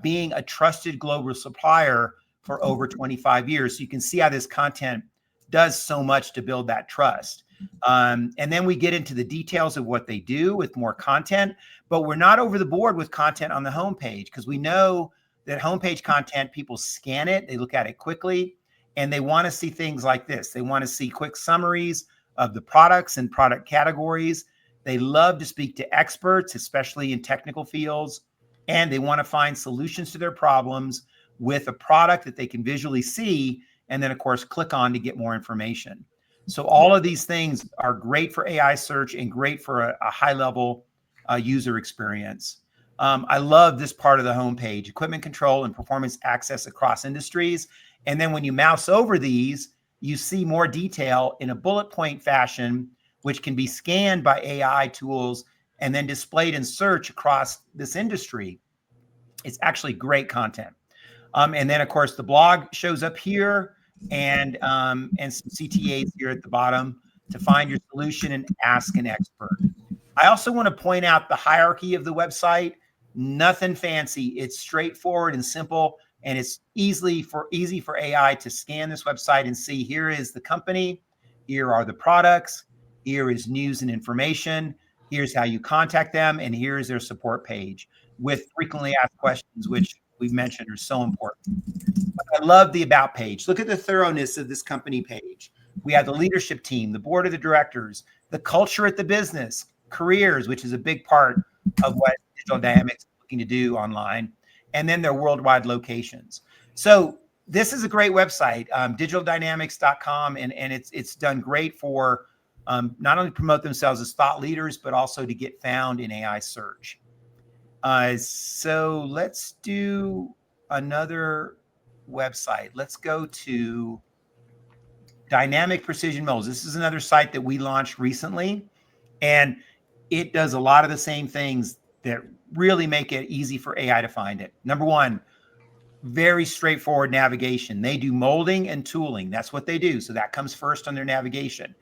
being a trusted global supplier for over 25 years. So you can see how this content does so much to build that trust. And then we get into the details of what they do with more content, but we're not over the board with content on the homepage, because we know that homepage content, people scan it, they look at it quickly, and they want to see things like this. They want to see quick summaries of the products and product categories. They love to speak to experts, especially in technical fields, and they want to find solutions to their problems with a product that they can visually see, and then, of course, click on to get more information. So all of these things are great for AI search and great for a high-level user experience. I love this part of the homepage: equipment control and performance access across industries. And then when you mouse over these, you see more detail in a bullet point fashion, which can be scanned by AI tools and then displayed in search across this industry. It's actually great content. And then, of course, the blog shows up here, and some CTAs here at the bottom to find your solution and ask an expert. I also want to point out the hierarchy of the website. Nothing fancy. It's straightforward and simple, and it's easy for AI to scan this website and see, here is the company, here are the products, here is news and information, here's how you contact them, and here's their support page with frequently asked questions, which we've mentioned are so important. But I love the about page. Look at the thoroughness of this company page. We have the leadership team, the board of the directors, the culture at the business, careers, which is a big part of what Digital Dynamics is looking to do online, and then their worldwide locations. So this is a great website, digitaldynamics.com, and it's done great for not only promote themselves as thought leaders, but also to get found in AI search. So let's do another website. Let's go to Dynamic Precision Molds. This is another site that we launched recently, and it does a lot of the same things that really make it easy for AI to find it. Number one, very straightforward navigation. They do molding and tooling. That's what they do. So that comes first on their navigation.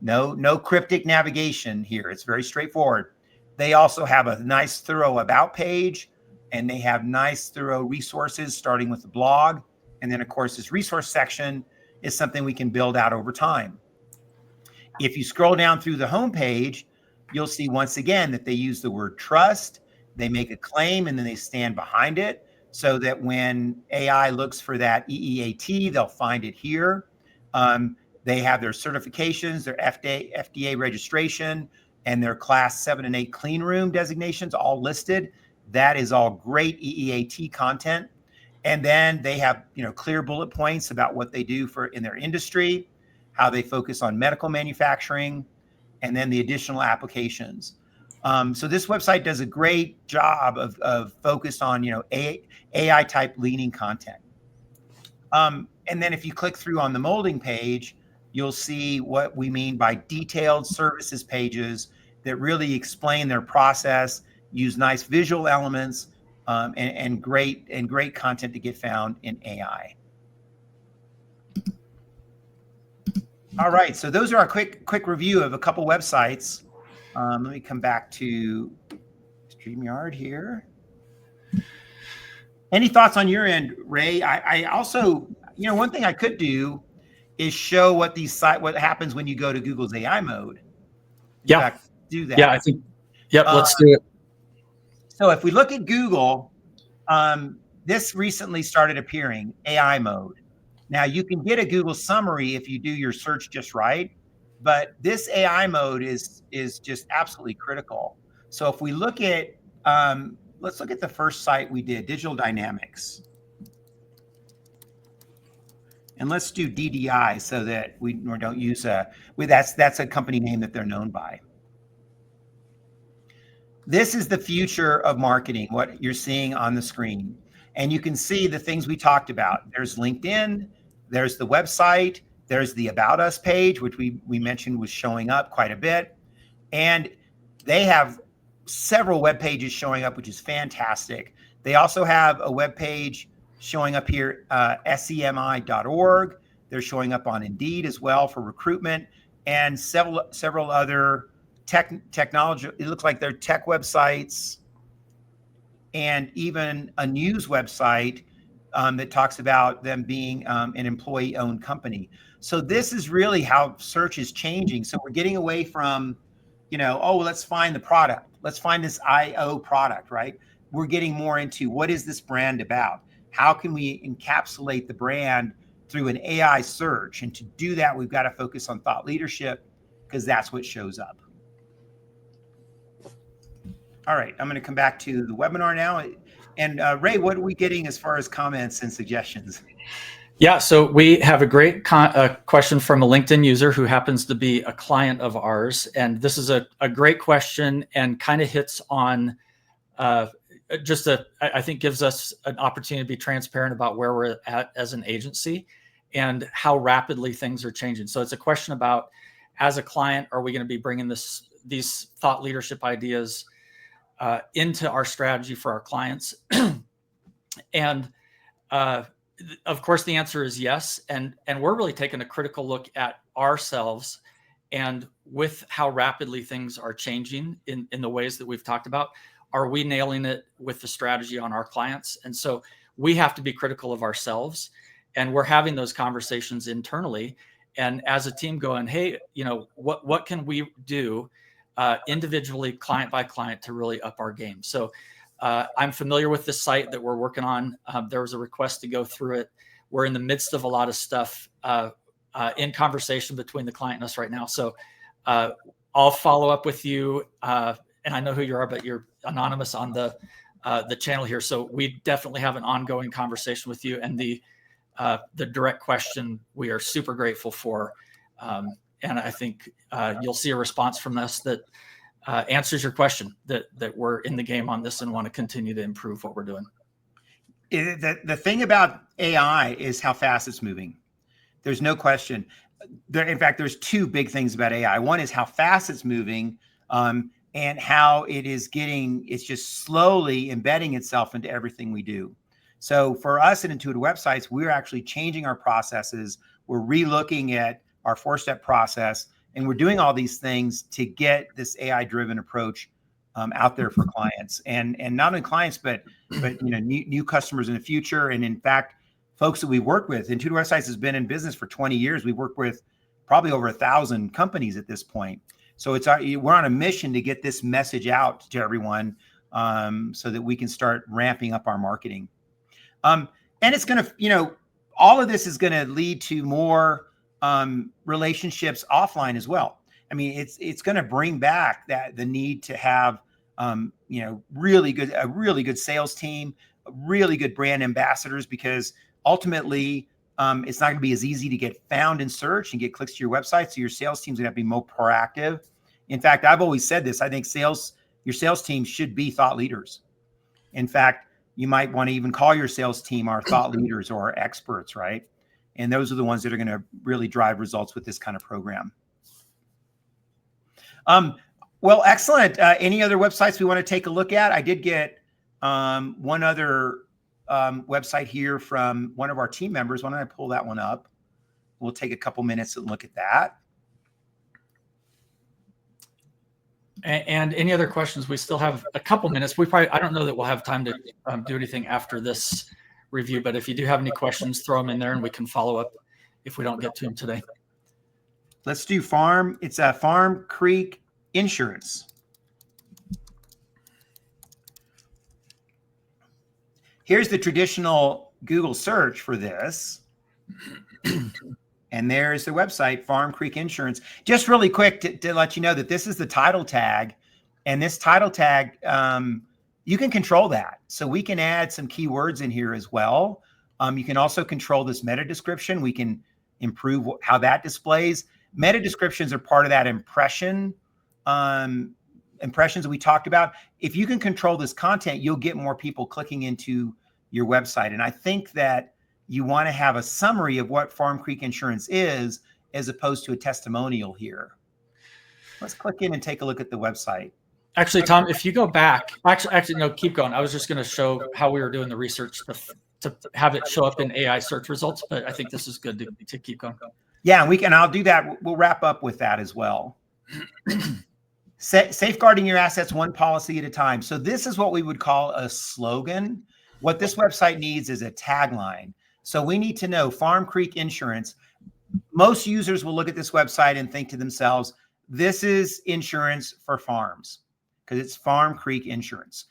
No cryptic navigation here. It's very straightforward. They also have a nice, thorough about page, and they have nice, thorough resources, starting with the blog. And then, of course, this resource section is something we can build out over time. If you scroll down through the homepage, you'll see once again that they use the word trust. They make a claim and then they stand behind it so that when AI looks for that EEAT, they'll find it here. They have their certifications, their FDA registration, and their class 7 and 8 clean room designations all listed. That is all great EEAT content. And then they have, clear bullet points about what they do in their industry, how they focus on medical manufacturing, and then the additional applications. So this website does a great job of focused on, AI type leaning content. And then if you click through on the molding page, you'll see what we mean by detailed services pages that really explain their process, use nice visual elements, and great content to get found in AI. All right, so those are our quick review of a couple websites. Let me come back to StreamYard here. Any thoughts on your end, Ray? I also, one thing I could do is show what happens when you go to Google's AI mode. Yeah, do that. Yeah, I think. Yep, let's do it. So if we look at Google, this recently started appearing, AI mode. Now you can get a Google summary if you do your search just right, but this AI mode is just absolutely critical. So if we look at, let's look at the first site we did, Digital Dynamics. And let's do DDI so that we don't use that's a company name that they're known by. This is the future of marketing, what you're seeing on the screen. And you can see the things we talked about. There's LinkedIn, there's the website, there's the About Us page, which we mentioned was showing up quite a bit. And they have several web pages showing up, which is fantastic. They also have a web page showing up here, SEMI.org. They're showing up on Indeed as well for recruitment, and several other technology. It looks like they're tech websites, and even a news website that talks about them being an employee-owned company. So this is really how search is changing. So we're getting away from, let's find the product. Let's find this IO product, right? We're getting more into what is this brand about? How can we encapsulate the brand through an AI search? And to do that, we've got to focus on thought leadership because that's what shows up. All right, I'm going to come back to the webinar now. And Ray, what are we getting as far as comments and suggestions? Yeah, so we have a great question from a LinkedIn user who happens to be a client of ours. And this is a great question and kind of hits on I think gives us an opportunity to be transparent about where we're at as an agency and how rapidly things are changing. So it's a question about, as a client, are we going to be bringing these thought leadership ideas into our strategy for our clients? And of course, the answer is yes. And we're really taking a critical look at ourselves and with how rapidly things are changing in the ways that we've talked about. Are we nailing it with the strategy on our clients? And so we have to be critical of ourselves, and we're having those conversations internally. And as a team going, hey, what can we do individually, client by client, to really up our game? So I'm familiar with this site that we're working on. There was a request to go through it. We're in the midst of a lot of stuff in conversation between the client and us right now. So I'll follow up with you. And I know who you are, but you're anonymous on the channel here. So we definitely have an ongoing conversation with you. And the direct question we are super grateful for. And I think you'll see a response from us that answers your question, that we're in the game on this and want to continue to improve what we're doing. The thing about AI is how fast it's moving. There's no question. In fact, there's two big things about AI. One is how fast it's moving, and how it's just slowly embedding itself into everything we do. So for us at Intuitive Websites, we're actually changing our processes. We're relooking at our 4-step process, and we're doing all these things to get this AI-driven approach out there for clients, and not only clients, but new customers in the future. And in fact, folks that we work with, Intuitive Websites has been in business for 20 years. We work with probably over 1,000 companies at this point. So we're on a mission to get this message out to everyone, so that we can start ramping up our marketing. And it's going to, all of this is going to lead to more relationships offline as well. I mean, it's going to bring back the need to have, a really good sales team, really good brand ambassadors, because ultimately it's not going to be as easy to get found in search and get clicks to your website. So your sales team's going to have to be more proactive. In fact, I've always said this. I think your sales team should be thought leaders. In fact, you might want to even call your sales team our thought leaders or our experts, right? And those are the ones that are going to really drive results with this kind of program. Well, excellent. Any other websites we want to take a look at? I did get one other website here from one of our team members. Why don't I pull that one up? We'll take a couple minutes and look at that. And any other questions? We still have a couple minutes. I don't know that we'll have time to do anything after this review, but if you do have any questions, throw them in there and we can follow up if we don't get to them today. Let's do it's a Farm Creek Insurance. Here's the traditional Google search for this. And there's the website, Farm Creek Insurance. Just really quick to let you know that this is the title tag. And this title tag, you can control that. So we can add some keywords in here as well. You can also control this meta description. We can improve how that displays. Meta descriptions are part of that impressions that we talked about. If you can control this content, you'll get more people clicking into your website. And I think that you want to have a summary of what Farm Creek Insurance is, as opposed to a testimonial here. Let's click in and take a look at the website. Actually, Tom, if you go back, actually, no, keep going. I was just going to show how we were doing the research to have it show up in AI search results, but I think this is good to keep going. Yeah, I'll do that. We'll wrap up with that as well. Safeguarding your assets one policy at a time. So this is what we would call a slogan. What this website needs is a tagline. So we need to know Farm Creek Insurance. Most users will look at this website and think to themselves, this is insurance for farms, because it's Farm Creek Insurance.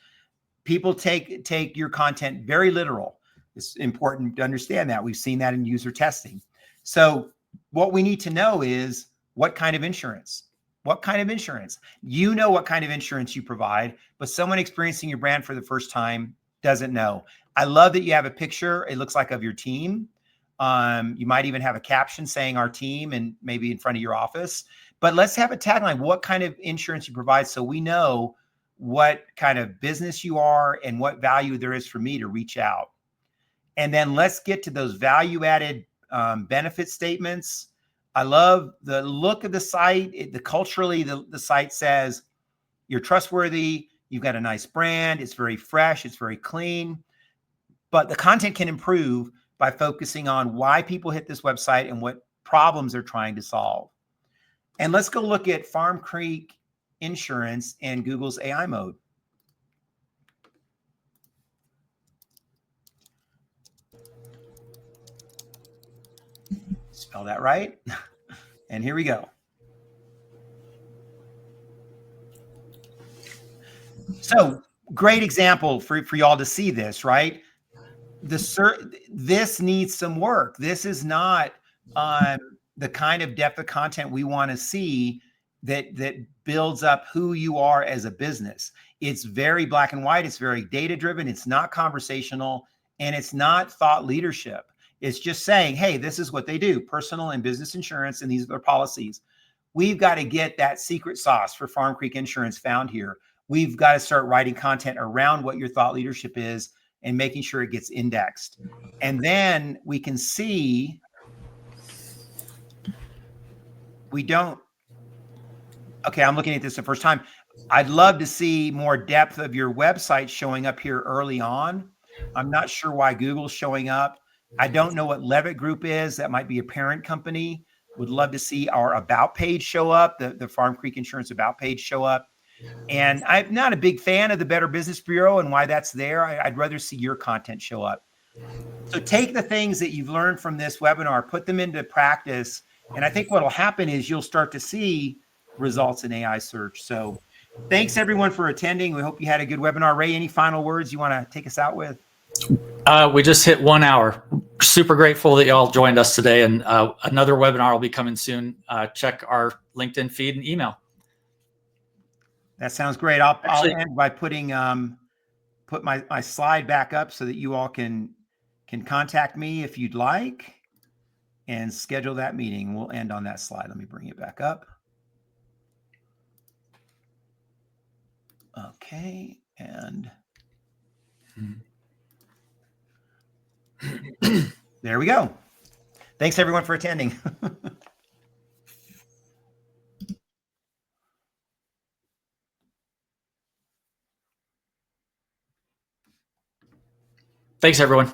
People take your content very literal. It's important to understand that. We've seen that in user testing. So what we need to know is what kind of insurance. What kind of insurance? You know what kind of insurance you provide, but someone experiencing your brand for the first time doesn't know. I love that you have a picture, it looks like, of your team. You might even have a caption saying our team, and maybe in front of your office. But let's have a tagline. What kind of insurance you provide, so we know what kind of business you are and what value there is for me to reach out. And then let's get to those value-added benefit statements. I love the look of the site. Culturally, the site says you're trustworthy. You've got a nice brand. It's very fresh. It's very clean. But the content can improve by focusing on why people hit this website and what problems they're trying to solve. And let's go look at Farm Creek Insurance in Google's AI mode. Spell that right. And here we go. So great example for y'all to see this, right? This needs some work. This is not the kind of depth of content we want to see that builds up who you are as a business. It's very black and white. It's very data driven. It's not conversational, and it's not thought leadership. It's just saying, hey, this is what they do, personal and business insurance, and these are their policies. We've got to get that secret sauce for Farm Creek Insurance found here. We've got to start writing content around what your thought leadership is and making sure it gets indexed. And then we can see, okay, I'm looking at this the first time. I'd love to see more depth of your website showing up here early on. I'm not sure why Google's showing up. I don't know what Levitt Group is. That might be a parent company. Would love to see our about page show up, the Farm Creek Insurance about page show up. And I'm not a big fan of the Better Business Bureau and why that's there. I'd rather see your content show up. So take the things that you've learned from this webinar, put them into practice, And I think what will happen is you'll start to see results in AI search. So thanks everyone for attending. We hope you had a good webinar. Ray, any final words you want to take us out with? We just hit 1 hour. Super grateful that y'all joined us today, and another webinar will be coming soon. Check our LinkedIn feed and email. That sounds great. I'll end by putting put my slide back up so that you all can contact me if you'd like and schedule that meeting. We'll end on that slide. Let me bring it back up. Okay, and there we go. Thanks everyone for attending. Thanks everyone.